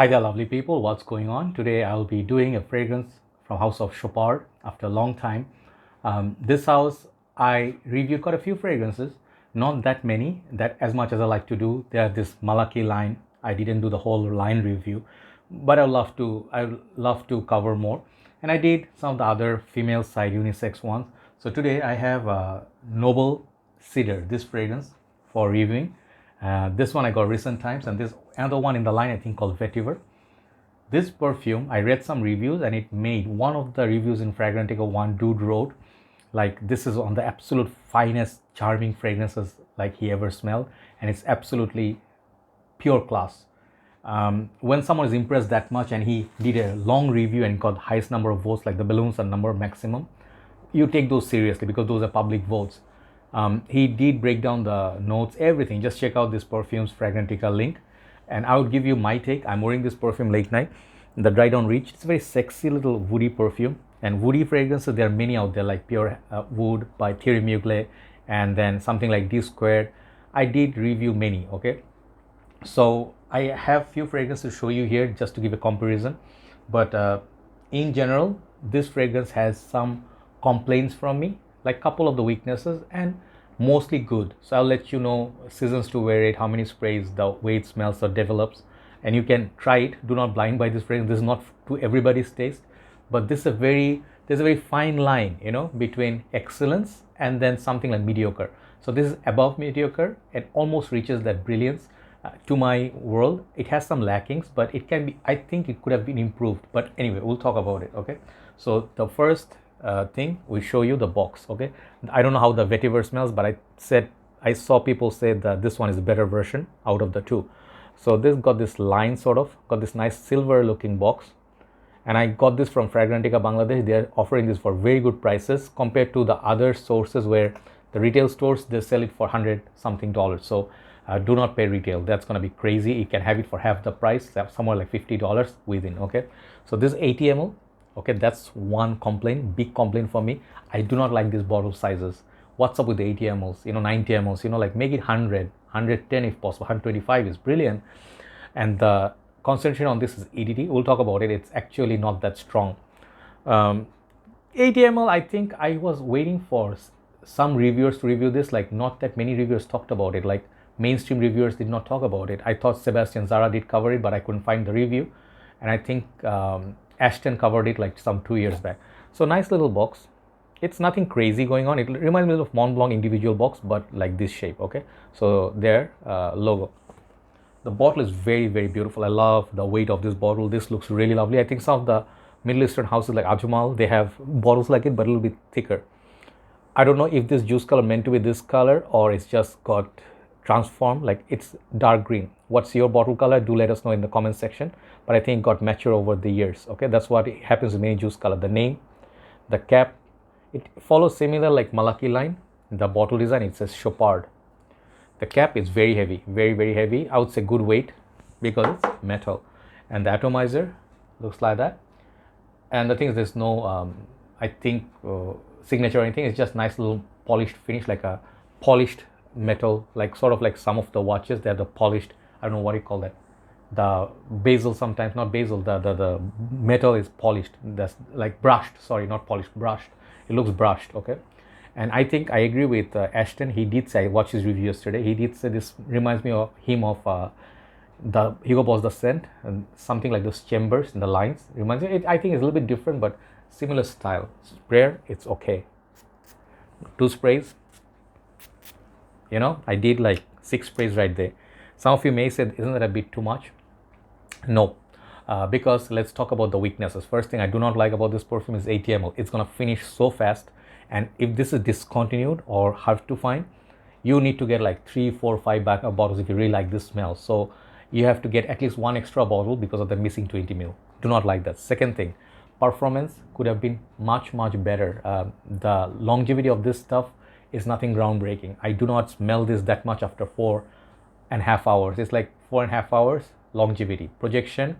Hi there, lovely people. What's going on? Today I'll be doing a fragrance from House of Chopard after a long time. This house, I reviewed quite a few fragrances, not that many, that as much as I like to do. There's this Malaki line. I didn't do the whole line review, but I love to cover more. And I did some of the other female side unisex ones. So today I have Noble Cedar, this fragrance for reviewing. This one I got recent times, and this another one in the line I think called Vetiver. This perfume, I read some reviews and it made one of the reviews in Fragrantica. One dude wrote like this is on the absolute finest charming fragrances like he ever smelled, and it's absolutely pure class. When someone is impressed that much and he did a long review and got highest number of votes, like the balloons are number maximum, you take those seriously because those are public votes. He did break down the notes, everything. Just check out this perfume's Fragrantica link, and I would give you my take. I'm wearing this perfume late night, the Dry Down Reach. It's a very sexy little woody perfume, and woody fragrances, there are many out there, like Pure Wood by Thierry Mugler, and then something like D Squared. I did review many, okay? So I have few fragrances to show you here just to give a comparison, but in general this fragrance has some complaints from me, like couple of the weaknesses, and mostly good. So I'll let you know seasons to wear it, how many sprays, the way it smells or develops, and you can try it. Do not blind buy this fragrance. This is not to everybody's taste, but this is there's a very fine line, between excellence and then something like mediocre. So this is above mediocre and almost reaches that brilliance. To my world, it has some lackings, but it can be, I think it could have been improved, but anyway, we'll talk about it. Okay, so the first thing, we show you the box. Okay, I don't know how the Vetiver smells, but I saw people say that this one is a better version out of the two. So this got this line, sort of got this nice silver looking box, and I got this from Fragrantica Bangladesh. They're offering this for very good prices compared to the other sources where the retail stores, they sell it for $100 something. So do not pay retail. That's going to be crazy. You can have it for half the price, somewhere like $50 within. Okay, so this 80 ml. Okay, that's one complaint, big complaint for me. I do not like these bottle sizes. What's up with the 80 mls, 90 mls, like make it 100, 110 if possible. 125 is brilliant. And the concentration on this is EDT. We'll talk about it. It's actually not that strong. 80 ml, I think I was waiting for some reviewers to review this. Like, not that many reviewers talked about it. Like, mainstream reviewers did not talk about it. I thought Sebastian Zara did cover it, but I couldn't find the review. And I think Ashton covered it like some 2 years back. So nice little box. It's nothing crazy going on. It reminds me of Mont Blanc individual box, but like this shape. Okay, so their logo. The bottle is very, very beautiful. I love the weight of this bottle. This looks really lovely. I think some of the Middle Eastern houses like Ajmal, they have bottles like it, but a little bit thicker. I don't know if this juice color meant to be this color or it's just got transformed, like it's dark green. What's your bottle color? Do let us know in the comment section. But I think it got mature over the years. Okay, that's what happens with many juice color. The name, the cap, it follows similar like Malaki line. The bottle design, it says Chopard. The cap is very heavy, very, very heavy. I would say good weight because it's metal. And the atomizer looks like that. And the thing is, there's no I think signature or anything. It's just nice little polished finish, like a polished metal, like sort of like some of the watches. They have the polished, I don't know what you call that, the bezel, sometimes not bezel, the metal is polished. That's like brushed, sorry, not polished, brushed. It looks brushed. Okay, and I think I agree with Ashton. He did say, I watched his review yesterday, he did say this reminds me of him of the Hugo Boss the scent, and something like those chambers and the lines reminds me. I think it's a little bit different, but similar style. Sprayer, it's okay. 2 sprays, I did like 6 sprays right there. Some of you may say, isn't that a bit too much? No, because let's talk about the weaknesses. First thing I do not like about this perfume is 80 ml. It's gonna finish so fast, and if this is discontinued or hard to find, you need to get like 3, 4, 5 backup bottles if you really like this smell. So you have to get at least 1 extra bottle because of the missing 20 ml. Do not like that. Second thing, performance could have been much, much better. The longevity of this stuff is nothing groundbreaking. I do not smell this that much after 4.5 hours. It's like 4.5 hours longevity. Projection,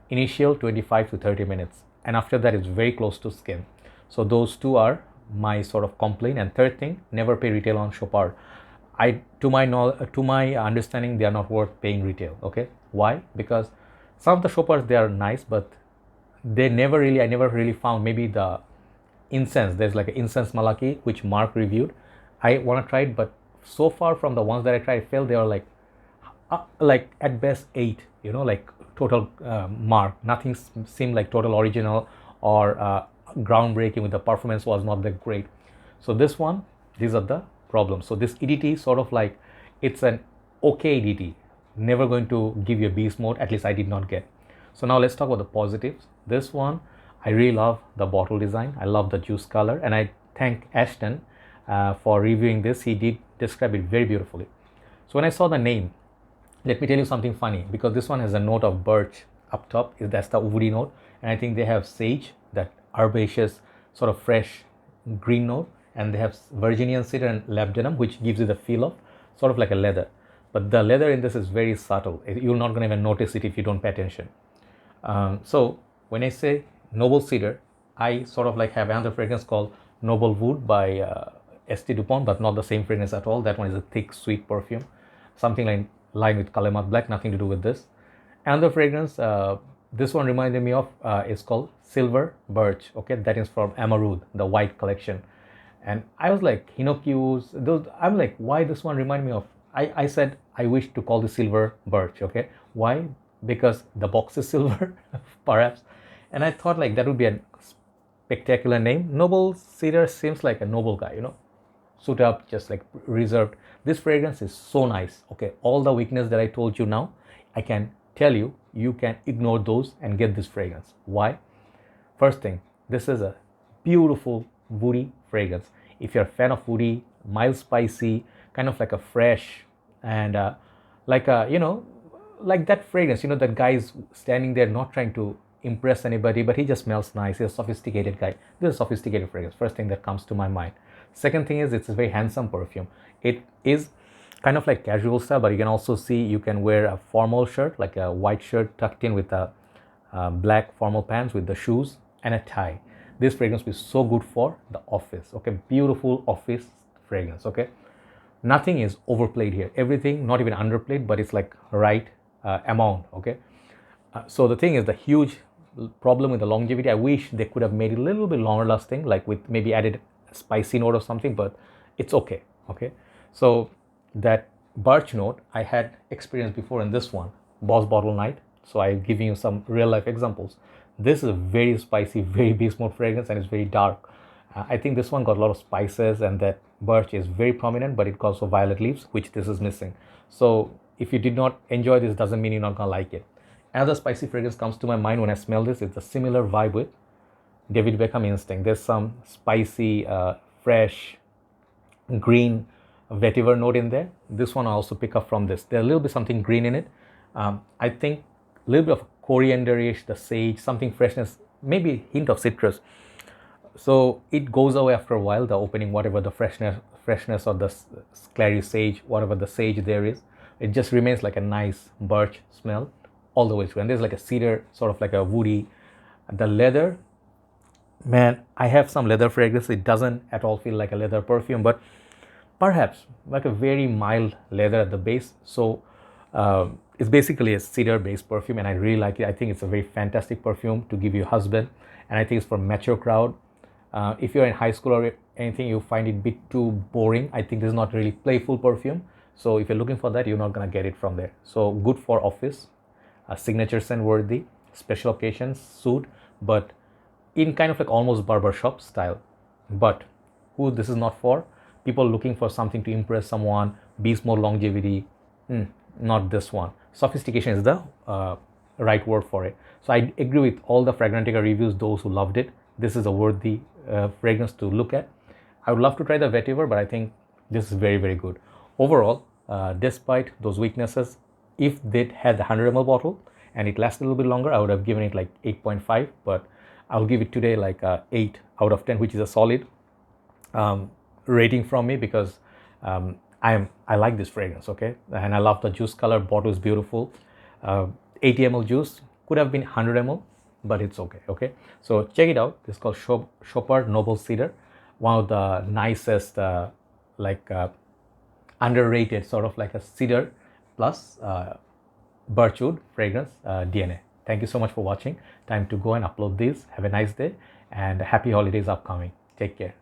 initial 25 to 30 minutes. And after that, it's very close to skin. So those two are my sort of complaint. And third thing, never pay retail on Chopard. To my understanding, they are not worth paying retail. Okay, why? Because Some of the Chopards, they are nice, but I never really found maybe the incense. There's like an incense malaki which Mark reviewed. I want to try it, but so far from the ones that I tried, I felt they were like at best 8, like total mark. Nothing seemed like total original or groundbreaking. With the performance was not that great. So this one, these are the problems. So this EDT sort of like, it's an okay EDT, never going to give you a beast mode. At least I did not get. So now let's talk about the positives. This one, I really love the bottle design. I love the juice color, and I thank Ashton for reviewing this. He did describe it very beautifully. So when I saw the name, let me tell you something funny, because this one has a note of birch up top. That's the woody note, and I think they have sage, that herbaceous sort of fresh green note, and they have Virginian cedar and labdanum, which gives you the feel of sort of like a leather. But the leather in this is very subtle. You're not going to even notice it if you don't pay attention. So when I say Noble Cedar, I sort of like have another fragrance called Noble Wood by St. Dupont, but not the same fragrance at all. That one is a thick, sweet perfume, something like lined with Kalamat Black, nothing to do with this. Another fragrance, this one reminded me of, is called Silver Birch. Okay, that is from Amarud, the white collection. And I was like, Hinokkyus, those. I'm like, why this one remind me of? I said I wish to call this Silver Birch. Okay, why? Because the box is silver, perhaps. And I thought like that would be a spectacular name. Noble Cedar seems like a noble guy, suit up, just like reserved. This fragrance is so nice. Okay, all the weakness that I told you now, I can tell you, you can ignore those and get this fragrance. Why? First thing, this is a beautiful woody fragrance. If you're a fan of woody, mild spicy, kind of like a fresh, and like a, like that fragrance, that guy is standing there not trying to impress anybody, but he just smells nice. He's a sophisticated guy. This is a sophisticated fragrance. First thing that comes to my mind. Second thing is, it's a very handsome perfume. It is kind of like casual style, but you can also see you can wear a formal shirt, like a white shirt tucked in with a black formal pants with the shoes and a tie. This fragrance is so good for the office. Okay, beautiful office fragrance. Okay, nothing is overplayed here. Everything, not even underplayed, but it's like right amount. Okay, so the thing is, the huge problem with the longevity, I wish they could have made it a little bit longer lasting, like with maybe added spicy note or something, but it's okay. Okay, so that birch note I had experienced before in this one, Boss Bottle Night. So I'm giving you some real life examples. This is a very spicy, very beast mode fragrance, and it's very dark. I think this one got a lot of spices, and that birch is very prominent, but it got also violet leaves, which this is missing. So if you did not enjoy this, doesn't mean you're not gonna like it. Another spicy fragrance comes to my mind when I smell this. It's a similar vibe with David Beckham Instinct. There's some spicy, fresh, green vetiver note in there. This one I also pick up from this. There's a little bit something green in it. I think a little bit of coriander-ish, the sage, something freshness, maybe hint of citrus. So it goes away after a while, the opening, whatever the freshness or the clary sage, whatever the sage there is. It just remains like a nice birch smell all the way through. And there's like a cedar, sort of like a woody. The leather, man, I have some leather fragrance. It doesn't at all feel like a leather perfume, but perhaps like a very mild leather at the base. So it's basically a cedar based perfume, and I really like it. I think it's a very fantastic perfume to give your husband, and I think it's for mature crowd. If you're in high school or anything, you find it a bit too boring. I think this is not really playful perfume. So if you're looking for that, you're not gonna get it from there. So good for office, signature scent worthy, special occasions suit, but in kind of like almost barbershop style. But who this is not for? People looking for something to impress someone, beast mode longevity. Not this one. Sophistication is the right word for it. So I agree with all the Fragrantica reviews, those who loved it. This is a worthy fragrance to look at. I would love to try the vetiver, but I think this is very, very good. Overall, despite those weaknesses, if they had the 100 ml bottle and it lasted a little bit longer, I would have given it like 8.5, but I'll give it today like 8 out of 10, which is a solid rating from me, because I like this fragrance. Okay, and I love the juice color. Bottle is beautiful. 80 ml juice, could have been 100 ml, but it's okay. Okay, so check it out. This is called Chopard Noble Cedar, one of the nicest underrated, sort of like a cedar plus birchwood fragrance DNA. Thank you so much for watching. Time to go and upload these. Have a nice day and happy holidays upcoming. Take care.